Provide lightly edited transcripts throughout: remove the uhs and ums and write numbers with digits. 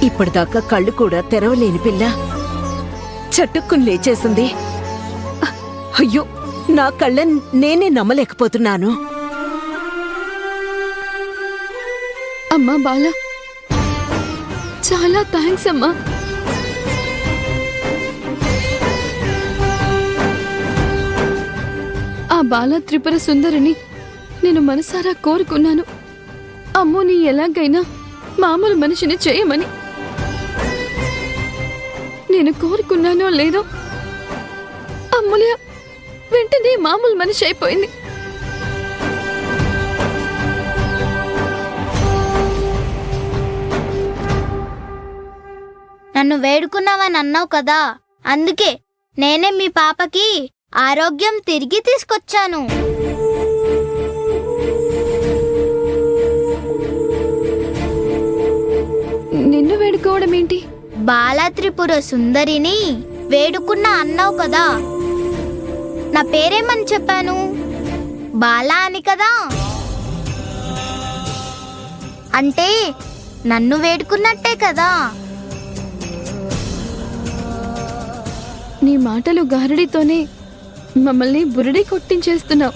ఇప్పటిదాకా కళ్ళు కూడా తెరవలేని పిల్ల చటుక్కుని లేచేసింది. అయ్యో, నా కళ్ళని నేనే నమ్మలేకపోతున్నాను. అమ్మా బాలా, చాలా థ్యాంక్స్ అమ్మా. ఆ బాల త్రిపుర సుందరిని నేను మనసారా కోరుకున్నాను. అమ్మోని ఎలాగైనా మామూలు మనిషిని చేయమని. నేను కోరుకున్నానో లేదో అమ్ముల్య వెంటనే మామూలు మనిషి అయిపోయింది. నన్ను వేడుకున్నావని అన్నావు కదా, అందుకే నేనే మీ పాపకి ఆరోగ్యం తిరిగి తీసుకొచ్చాను. నిన్ను వేడుకోవడం ఏంటి? బాలా త్రిపుర సుందరిని వేడుకున్నా అన్నావు కదా, నా పేరేమని చెప్పాను? బాలా అని కదా. అంటే నన్ను వేడుకున్నట్టే కదా. నీ మాటలు గారడితోనే మమ్మల్ని బురడి కొట్టించేస్తున్నావు.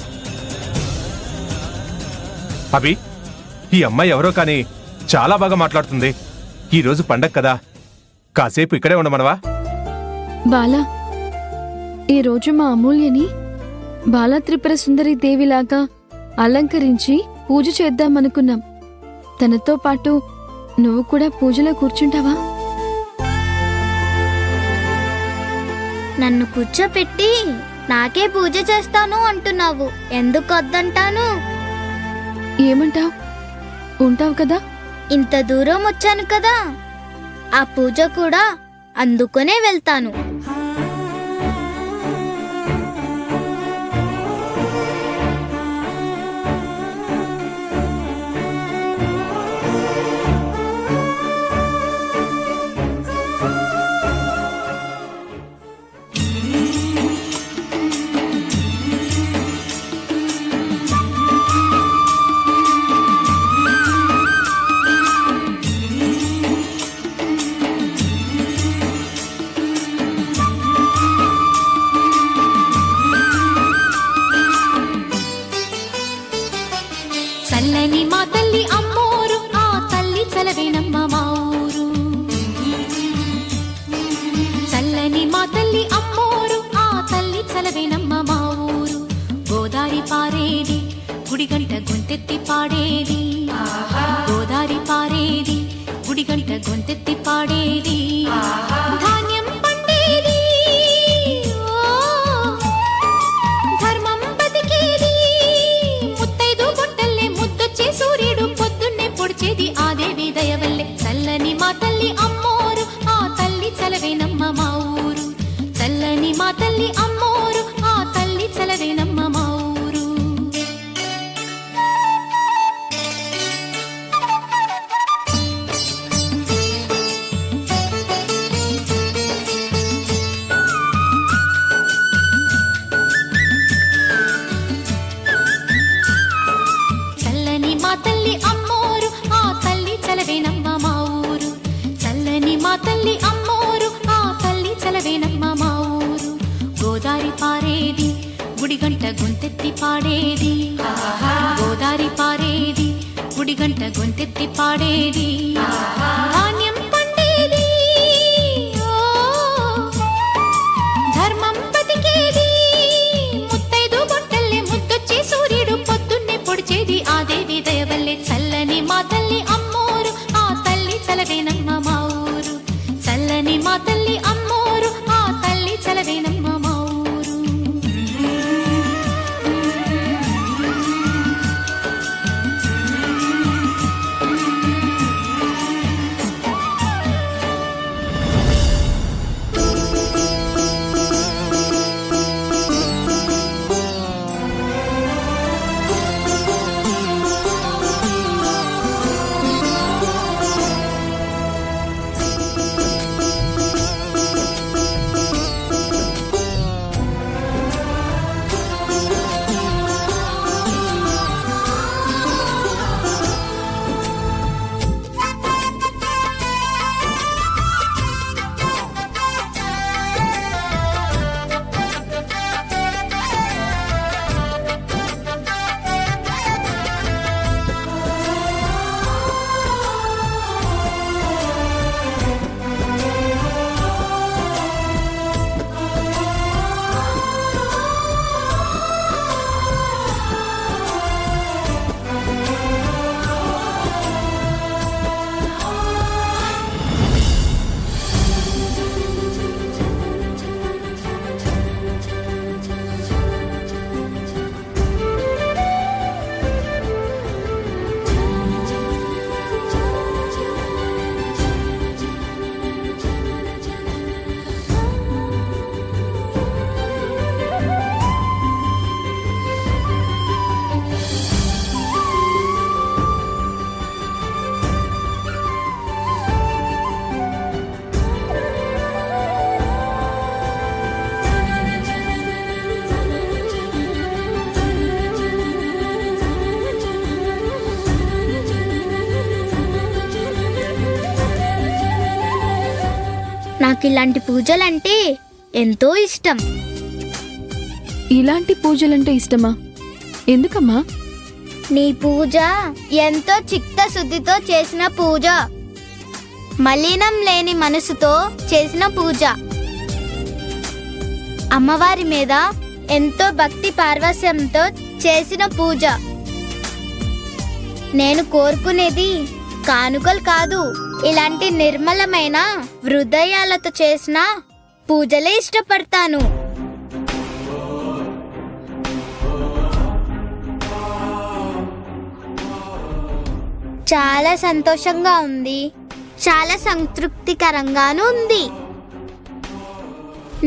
అభి, ఈ అమ్మాయి ఎవరో కానీ చాలా బాగా మాట్లాడుతుంది. ఈరోజు పండగ కదా, కాసేపు ఇక్కడే ఉండమనవా? బాలా, ఈరోజు మా అమూల్యని బాలా త్రిపుర సుందరి దేవిలాగా అలంకరించి పూజ చేద్దామనుకున్నాం. తనతో పాటు నువ్వు కూడా పూజలో కూర్చుంటావా? నన్ను కూర్చోపెట్టి నాకే పూజ చేస్తాను అంటున్నావు, ఎందుకు వద్దంటాను? ఏమంటావ్? ఉంటావు కదా? ఇంత దూరం వచ్చాను కదా, ఆ పూజ కూడా అందుకునే వెళ్తాను. చల్లని మా తల్లి అమ్మోరు, ఆ తల్లి చలవేనమ్మ మా ఊరు. చల్లని మా తల్లి అమ్మోరు, ఆ తల్లి చలవేనమ్మ మా ఊరు. గోదారి పారేది, గుడిగంట గొంతెత్తి పాడేది. గోదారి పారేది, గుడిగంట గొంతెత్తి పాడేది. ధాన్యం పండేది, ధర్మం బతికేది. ముత్తైదు గుంటల్లే ముద్దొచ్చే సూర్యుడు పొద్దున్నే పొడిచేది ఆ దేవి దయవల్లే. చల్లని మా తల్లి అమ్మోరు, ఆ తల్లి చలవేనమ్మ మా ఊరు. చల్లని మా తల్లి అమ్మోరు, ఆ తల్లి చలవేనమ్మ మా ఊరు. చల్లని మా తల్లి అమ్మోరు, ఆ తల్లి చలవేనమ్మ మా ఊరు. చల్లని మా తల్లి అమ్మోరు, ఆ తల్లి చలవేనమ్మ మా ఊరు. గోదారి పారేది, గుడిగంట గొంతెత్తి పాడేది. గోదారి పారేది, గుడిగంట గొంతెత్తి పాడేది. ధాన్యం పండేది, ధర్మం బతికేది. ముత్తైదు గుంటల్లే ముద్దొచ్చే సూర్యుడు పొద్దున్నే పొడిచేది ఆ దేవి దయవల్లే. చల్లని మా తల్లి అమ్మోరు, ఆ తల్లి చలవేనమ్మ మా ఊరు. చల్లని మా తల్లి అమ్మోరు, ఆ తల్లి చలవేనమ్మ మా ఊరు. నాకు ఇలాంటి పూజలంటే ఎంతో ఇష్టం. ఇలాంటి పూజలంటే ఇష్టమా? ఎందుకమ్మా? నీ పూజ ఎంతో చిత్తశుద్ధితో చేసిన పూజ, మలినం లేని మనసుతో చేసిన పూజ, అమ్మవారి మీద ఎంతో భక్తి పార్వశ్యంతో చేసిన పూజ. నేను కోరుకునేది కానుకలు కాదు, ఇలాంటి నిర్మలమైన హృదయాలతో చేసిన పూజలే ఇష్టపడతాను. చాలా సంతోషంగా ఉంది, చాలా సంతృప్తికరంగానూ ఉంది.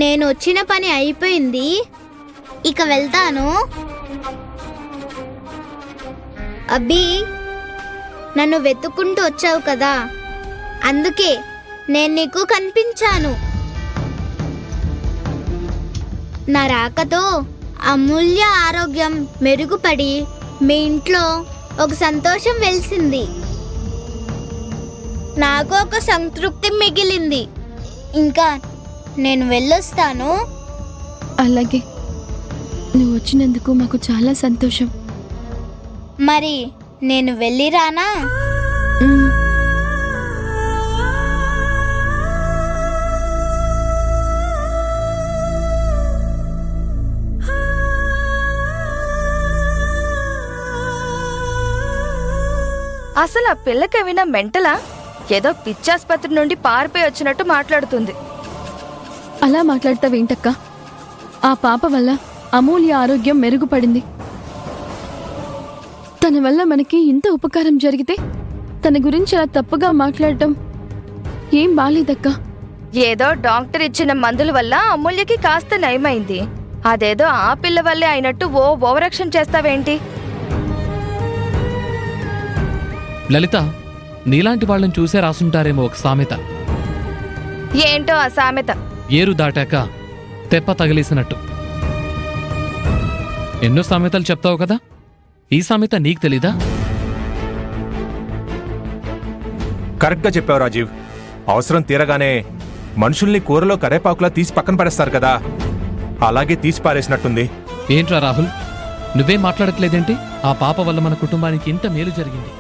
నేను వచ్చిన పని అయిపోయింది, ఇక వెళ్తాను. అబ్బి, నన్ను వెతుక్కుంటూ వచ్చావు కదా, అందుకే నేను నీకు కనిపించాను. నా రాకతో అమూల్య ఆరోగ్యం మెరుగుపడి మీ ఇంట్లో ఒక సంతోషం వెలిసింది. నాకు ఒక సంతృప్తి మిగిలింది. ఇంకా నేను వెళ్ళొస్తాను. అలాగే, నువ్వు వచ్చినందుకు మాకు చాలా సంతోషం. మరి నేను వెళ్ళిరానా? ఉమ్. అసలు ఆ పిల్లకేమైనా మెంటలా? ఏదో పిచ్చాసుపత్రి నుండి పారిపోయి వచ్చినట్టు మాట్లాడుతుంది. అలా మాట్లాడతావేంటక్క? ఆ పాప వల్ల అమూల్య ఆరోగ్యం మెరుగుపడింది. తన వల్ల మనకి ఇంత ఉపకారం జరిగితే తన గురించి అలా తప్పుగా మాట్లాడటం ఏం బాలేదక్క. ఏదో డాక్టర్ ఇచ్చిన మందుల వల్ల అమూల్యకి కాస్త నయమైంది. అదేదో ఆ పిల్ల వల్లే అయినట్టు ఓవరాక్షన్ చేస్తావేంటి? లలిత, నీలాంటి వాళ్ళని చూసే రాసుంటారేమో ఒక సామెత. ఏంటో ఆ సామెత? ఏరు దాటాక తెప్ప తగిలేసినట్టు. ఎన్నో సామెతలు చెప్తావు కదా, ఈ సామెత నీకు తెలీదా? కరెక్ట్గా చెప్పావు రాజీవ్. అవసరం తీరగానే మనుషుల్ని కూరలో కరేపాకులా తీసి పక్కన పడేస్తారు కదా, అలాగే తీసి పారేసినట్టుంది. ఏంట్రా రాహుల్, నువ్వేం మాట్లాడట్లేదేంటి? ఆ పాప వల్ల మన కుటుంబానికి ఇంత మేలు జరిగింది.